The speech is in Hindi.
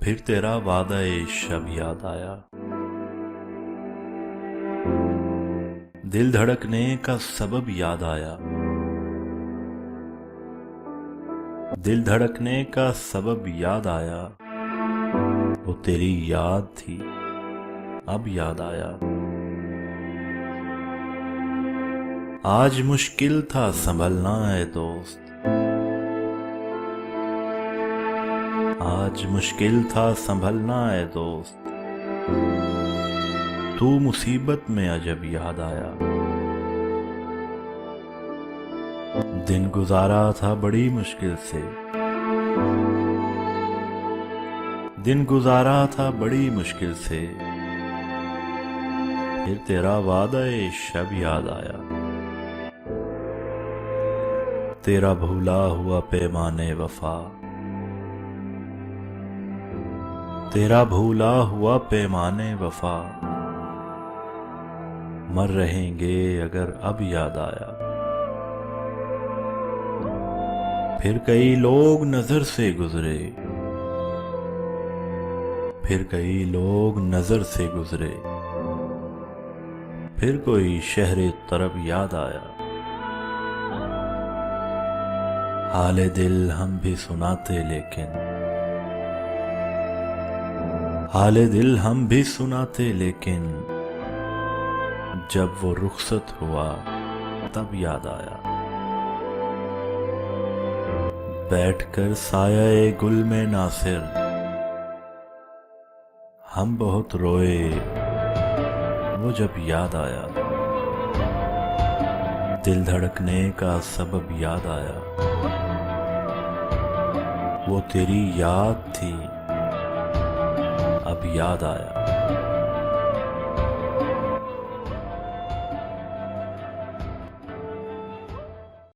फिर तेरा वादा ए शब याद आया। दिल धड़कने का सबब याद आया। दिल धड़कने का सबब याद आया। वो तेरी याद थी अब याद आया। आज मुश्किल था संभलना है दोस्त। आज मुश्किल था संभलना है दोस्त। तू मुसीबत में अजब याद आया। दिन गुजारा था बड़ी मुश्किल से। दिन गुजारा था बड़ी मुश्किल से। फिर तेरा वादा ए शब याद आया। तेरा भूला हुआ पैमाने वफा। तेरा भूला हुआ पैमाने वफा। मर रहेंगे अगर अब याद आया। फिर कई लोग नजर से गुजरे। फिर कई लोग नजर से गुजरे। फिर कोई शहरे तरफ याद आया। हाले दिल हम भी सुनाते लेकिन। हाले दिल हम भी सुनाते लेकिन। जब वो रुखसत हुआ तब याद आया। बैठकर साया गुल में नासिर हम बहुत रोए। वो जब याद आया। दिल धड़कने का सबब याद आया। वो तेरी याद थी अब याद आया।